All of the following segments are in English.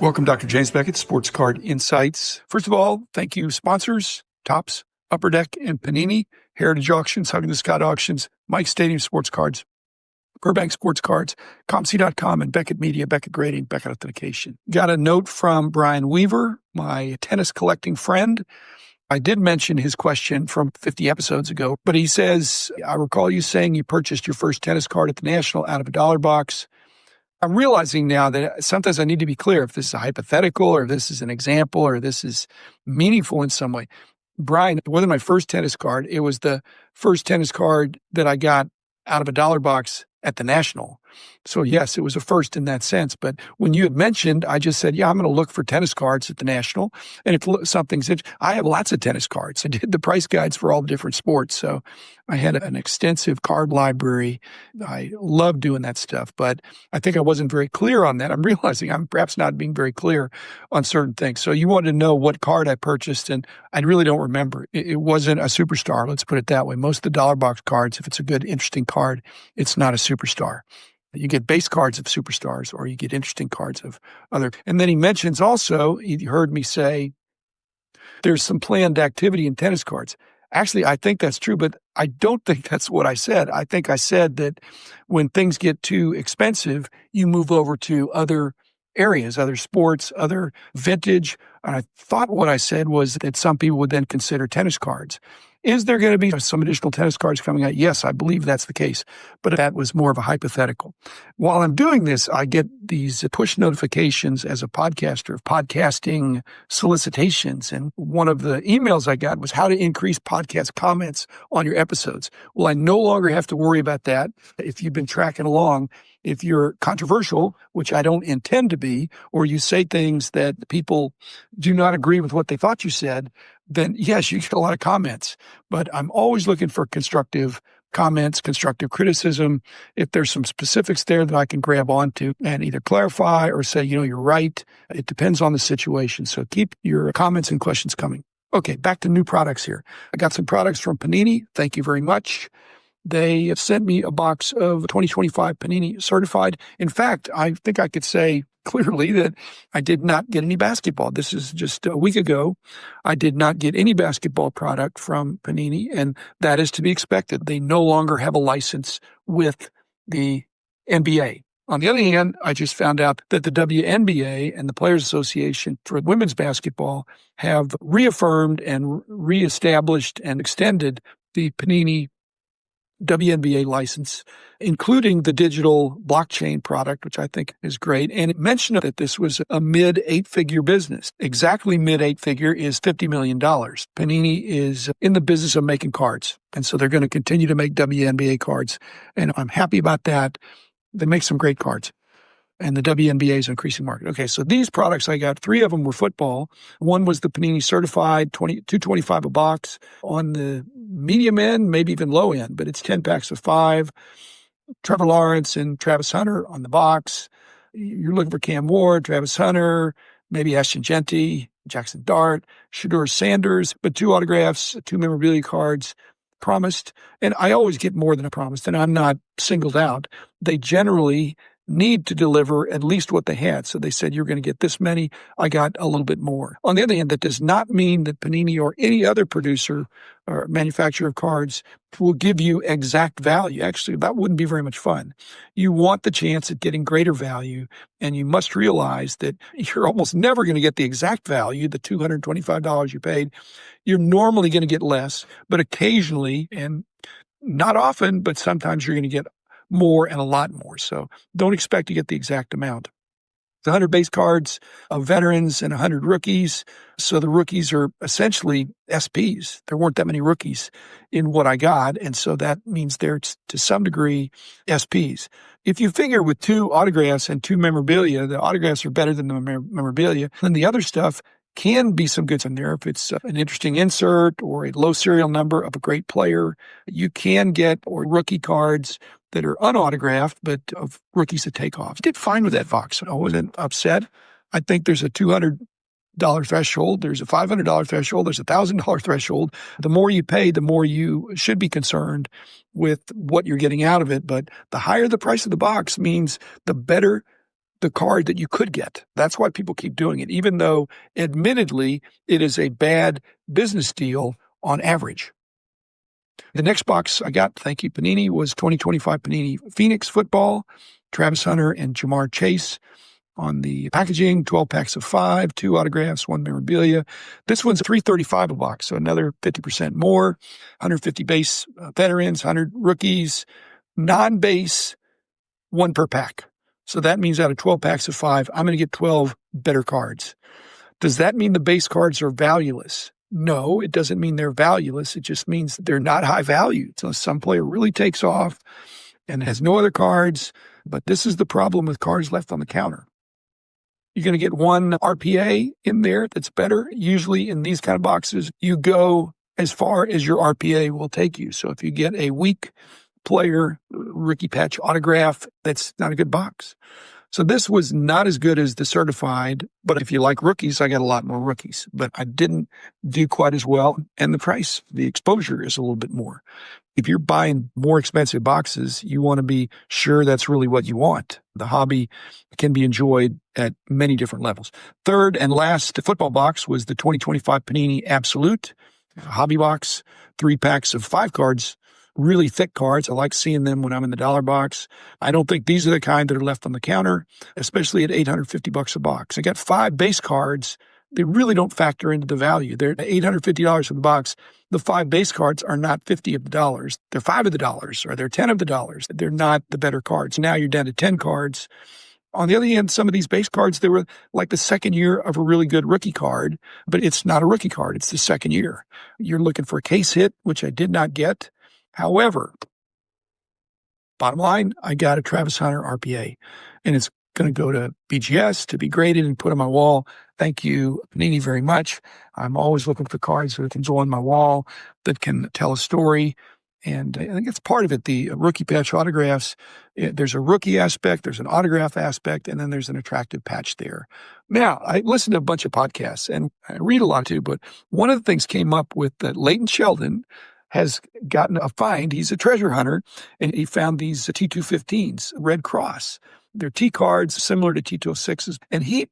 Welcome, Dr. James Beckett, Sports Card Insights. First of all, thank you, sponsors, Topps, Upper Deck, and Panini, Heritage Auctions, Hugging the Scott Auctions, Mike Stadium Sports Cards, Burbank Sports Cards, ComC.com, and Beckett Media, Beckett Grading, Beckett Authentication. Got a note from Brian Weaver, my tennis collecting friend. I did mention his question from 50 episodes ago, but he says, I recall you saying you purchased your first tennis card at the National out of a $1 box. I'm realizing now that sometimes I need to be clear if this is a hypothetical or this is an example or this is meaningful in some way. Brian, it wasn't my first tennis card. It was the first tennis card that I got out of a $1 box at the National. So yes, it was a first in that sense. But when you had mentioned, I just said, yeah, I'm going to look for tennis cards at the National. And if something's interesting, I have lots of tennis cards. I did the price guides for all the different sports. So I had an extensive card library. I love doing that stuff, but I think I wasn't very clear on that. I'm realizing I'm perhaps not being very clear on certain things. So you wanted to know what card I purchased, and I really don't remember. It wasn't a superstar. Let's put it that way. Most of the $1 box cards, if it's a good, interesting card, it's not a superstar. You get base cards of superstars or you get interesting cards of other. And then he mentions also, he heard me say, there's some planned activity in tennis cards. Actually, I think that's true, but I don't think that's what I said. I think I said that when things get too expensive, you move over to other areas, other sports, other vintage. And I thought what I said was that some people would then consider tennis cards. Is there going to be some additional tennis cards coming out? Yes, I believe that's the case, but that was more of a hypothetical. While I'm doing this, I get these push notifications as a podcaster of podcasting solicitations. And one of the emails I got was how to increase podcast comments on your episodes. Well, I no longer have to worry about that. If you've been tracking along, if you're controversial, which I don't intend to be, or you say things that people do not agree with what they thought you said, then yes, you get a lot of comments. But I'm always looking for constructive comments, constructive criticism. If there's some specifics there that I can grab onto and either clarify or say, you're right. It depends on the situation. So keep your comments and questions coming. Okay, back to new products here. I got some products from Panini. Thank you very much. They sent me a box of 2025 Panini Certified. In fact, I think I could say clearly that I did not get any basketball. This is just a week ago. I did not get any basketball product from Panini, and that is to be expected. They no longer have a license with the NBA. On the other hand, I just found out that the WNBA and the Players Association for women's basketball have reaffirmed and reestablished and extended the Panini WNBA license, including the digital blockchain product, which I think is great. And it mentioned that this was a mid-8-figure business. Exactly mid-8-figure is $50 million. Panini is in the business of making cards. And so they're going to continue to make WNBA cards. And I'm happy about that. They make some great cards. And the WNBA is an increasing market. Okay, so these products I got, 3 of them were football. One was the Panini Certified, $2.25 a box. On the medium end, maybe even low end, but it's 10 packs of 5. Trevor Lawrence and Travis Hunter on the box. You're looking for Cam Ward, Travis Hunter, maybe Ashton Genty, Jackson Dart, Shedeur Sanders, but 2 autographs, 2 memorabilia cards promised. And I always get more than I promised, and I'm not singled out. They generally need to deliver at least what they had. So they said, you're going to get this many. I got a little bit more. On the other hand, that does not mean that Panini or any other producer or manufacturer of cards will give you exact value. Actually, that wouldn't be very much fun. You want the chance at getting greater value, and you must realize that you're almost never going to get the exact value, the $225 you paid. You're normally going to get less, but occasionally, and not often, but sometimes you're going to get more and a lot more. So don't expect to get the exact amount. The 100 base cards of veterans and 100 rookies. So the rookies are essentially SPs. There weren't that many rookies in what I got. And so that means they're to some degree SPs. If you figure with 2 autographs and 2 memorabilia, the autographs are better than the memorabilia. Then the other stuff can be some goods in there. If it's an interesting insert or a low serial number of a great player, you can get or rookie cards that are unautographed, but of rookies that take off. I did fine with that box. I wasn't upset. I think there's a $200 threshold. There's a $500 threshold. There's a $1,000 threshold. The more you pay, the more you should be concerned with what you're getting out of it. But the higher the price of the box means the better the card that you could get. That's why people keep doing it, even though admittedly it is a bad business deal on average. The next box I got, thank you, Panini, was 2025 Panini Phoenix Football, Travis Hunter and Jamar Chase on the packaging, 12 packs of 5, 2 autographs, 1 memorabilia. This one's $335 a box, so another 50% more, 150 base veterans, 100 rookies, non-base, 1 per pack. So that means out of 12 packs of 5, I'm going to get 12 better cards. Does that mean the base cards are valueless? No, it doesn't mean they're valueless. It just means that they're not high value. So some player really takes off and has no other cards, but this is the problem with cards left on the counter. You're going to get 1 RPA in there that's better. Usually in these kind of boxes, you go as far as your RPA will take you. So if you get a weak player rookie patch autograph, that's not a good box. So this was not as good as the certified, but if you like rookies, I got a lot more rookies, but I didn't do quite as well. And the price, the exposure is a little bit more. If you're buying more expensive boxes, you want to be sure that's really what you want. The hobby can be enjoyed at many different levels. Third and last football box was the 2025 Panini Absolute hobby box, 3 packs of 5 cards. Really thick cards. I like seeing them when I'm in the dollar box. I don't think these are the kind that are left on the counter, especially at $850 a box. I got 5 base cards. They really don't factor into the value. They're $850 for the box. The 5 base cards are not 50 of the dollars. They're 5 of the dollars, or they're 10 of the dollars. They're not the better cards. Now you're down to 10 cards. On the other hand, some of these base cards, they were like the second year of a really good rookie card, but it's not a rookie card. It's the second year. You're looking for a case hit, which I did not get. However, bottom line, I got a Travis Hunter RPA, and it's going to go to BGS to be graded and put on my wall. Thank you, Panini, very much. I'm always looking for cards that can go on my wall that can tell a story. And I think it's part of it, the rookie patch autographs. There's a rookie aspect, there's an autograph aspect, and then there's an attractive patch there. Now, I listen to a bunch of podcasts, and I read a lot too, but one of the things came up with that Leighton Sheldon has gotten a find. He's a treasure hunter, and he found these T215s, Red Cross. They're T cards similar to T206s. And he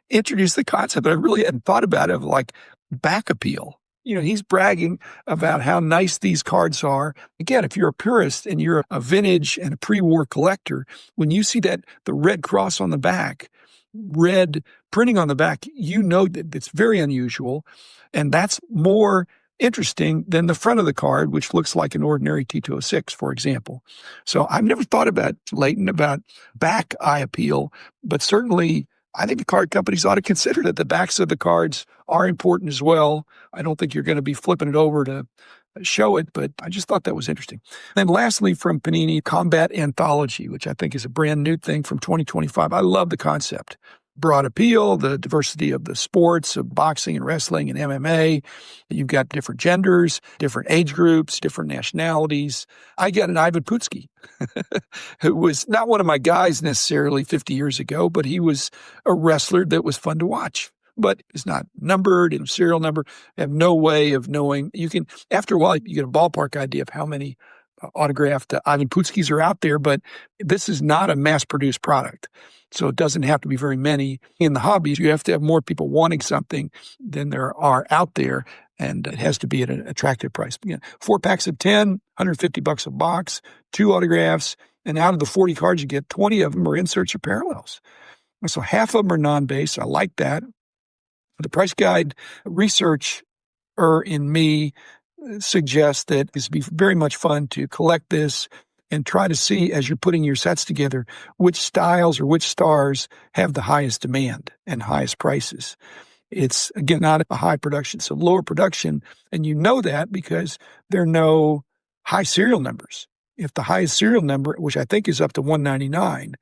introduced the concept that I really hadn't thought about of like back appeal. You know, he's bragging about how nice these cards are. Again, if you're a purist and you're a vintage and a pre-war collector, when you see that the Red Cross on the back, red printing on the back, you know that it's very unusual. And that's more interesting than the front of the card, which looks like an ordinary T206, for example. So I've never thought about, Leighton, about back eye appeal, but certainly I think the card companies ought to consider that the backs of the cards are important as well. I don't think you're going to be flipping it over to show it, but I just thought that was interesting. Then lastly, from Panini Combat Anthology, which I think is a brand new thing from 2025. I love the concept. Broad appeal, the diversity of the sports of boxing and wrestling and MMA. You've got different genders, different age groups, different nationalities. I got an Ivan Putski, who was not one of my guys necessarily 50 years ago, but he was a wrestler that was fun to watch. But it's not numbered and serial number. I have no way of knowing. You can, after a while, you get a ballpark idea of how many autographed Ivan Putskis are out there, but this is not a mass-produced product. So it doesn't have to be very many. In the hobbies, you have to have more people wanting something than there are out there, and it has to be at an attractive price. Again, 4 packs of 10, $150 a box, 2 autographs, and out of the 40 cards you get, 20 of them are inserts or parallels. So half of them are non-base. I like that. The price guide researcher in me suggests that this would be very much fun to collect this and try to see, as you're putting your sets together, which styles or which stars have the highest demand and highest prices. It's, again, not a high production, so lower production, and you know that because there are no high serial numbers. If the highest serial number, which I think is up to 199,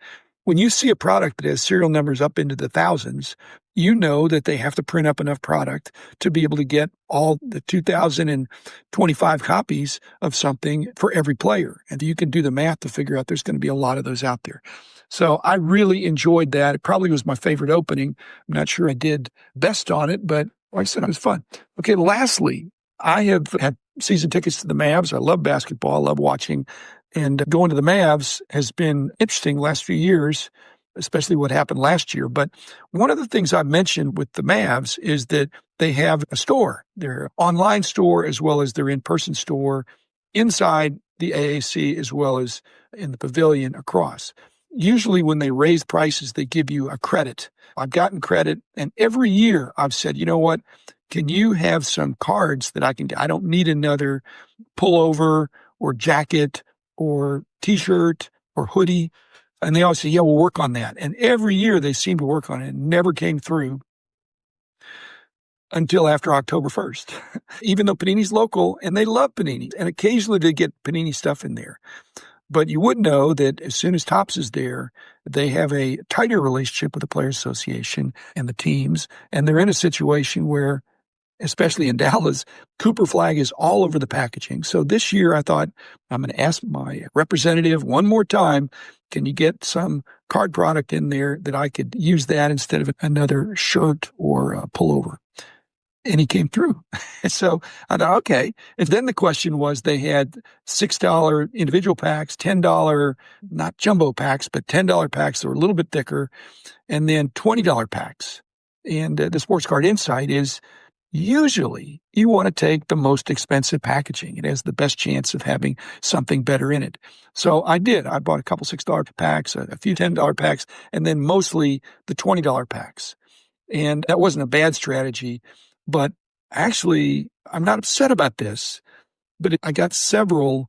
when you see a product that has serial numbers up into the thousands, you know that they have to print up enough product to be able to get all the 2,025 copies of something for every player. And you can do the math to figure out there's going to be a lot of those out there. So I really enjoyed that. It probably was my favorite opening. I'm not sure I did best on it, but like I said, it was fun. Okay, lastly, I have had season tickets to the Mavs. I love basketball. I love watching. And going to the Mavs has been interesting the last few years. especially what happened last year. But one of the things I mentioned with the Mavs is that they have a store, their online store as well as their in-person store inside the AAC as well as in the pavilion across. Usually when they raise prices, they give you a credit. I've gotten credit, and every year I've said, you know what, can you have some cards that I don't need another pullover or jacket or T-shirt or hoodie. And they always say, yeah, we'll work on that. And every year they seem to work on it. It never came through until after October 1st, even though Panini's local and they love Panini. And occasionally they get Panini stuff in there. But you would know that as soon as Topps is there, they have a tighter relationship with the Players Association and the teams. And they're in a situation where, especially in Dallas, Cooper flag is all over the packaging. So this year I thought, I'm going to ask my representative one more time, can you get some card product in there that I could use that instead of another shirt or a pullover? And he came through. So I thought, okay. And then the question was, they had $6 individual packs, $10, not jumbo packs, but $10 packs that were a little bit thicker, and then $20 packs. And the Sports Card Insight is, usually you want to take the most expensive packaging. It has the best chance of having something better in it. So I did. I bought a couple $6 packs, a few $10 packs, and then mostly the $20 packs. And that wasn't a bad strategy. But actually, I'm not upset about this, but I got several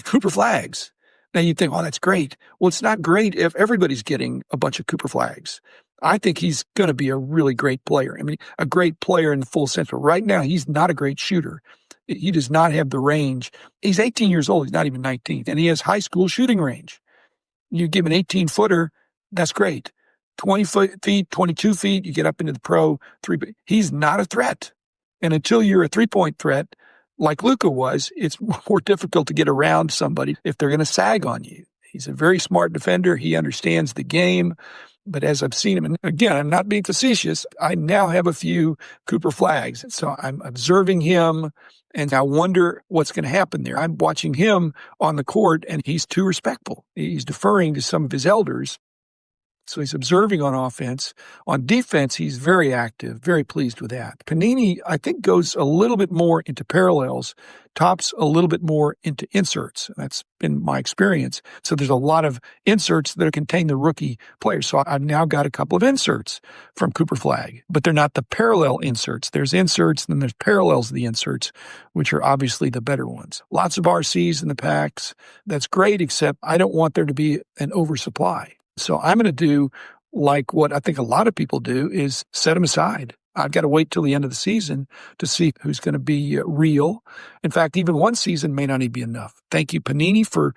Cooper flags. Now you'd think, oh, that's great. Well, it's not great if everybody's getting a bunch of Cooper flags. I think he's going to be a really great player. I mean, a great player in the full sense. But right now, he's not a great shooter. He does not have the range. He's 18 years old. He's not even 19. And he has high school shooting range. You give an 18-footer, that's great. 20 feet, 22 feet, you get up into the pro three. He's not a threat. And until you're a three-point threat, like Luka was, it's more difficult to get around somebody if they're going to sag on you. He's a very smart defender. He understands the game. But as I've seen him, and again, I'm not being facetious, I now have a few Cooper flags. So I'm observing him, and I wonder what's going to happen there. I'm watching him on the court, and he's too respectful. He's deferring to some of his elders. So he's observing on offense. On defense, he's very active, very pleased with that. Panini, I think, goes a little bit more into parallels, Topps a little bit more into inserts. That's been my experience. So there's a lot of inserts that contain the rookie players. So I've now got a couple of inserts from Cooper Flag, but they're not the parallel inserts. There's inserts, and then there's parallels of the inserts, which are obviously the better ones. Lots of RCs in the packs. That's great, except I don't want there to be an oversupply. So I'm going to do like what I think a lot of people do, is set them aside. I've got to wait till the end of the season to see who's going to be real. In fact, even one season may not even be enough. Thank you, Panini, for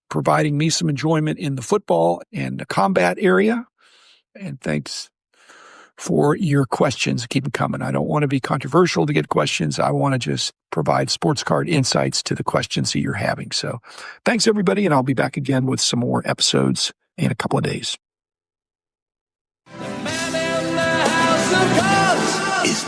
providing me some enjoyment in the football and the combat area. And thanks for your questions. Keep them coming. I don't want to be controversial to get questions. I want to just provide sports card insights to the questions that you're having. So thanks, everybody, and I'll be back again with some more episodes in a couple of days. The man in the house of cards is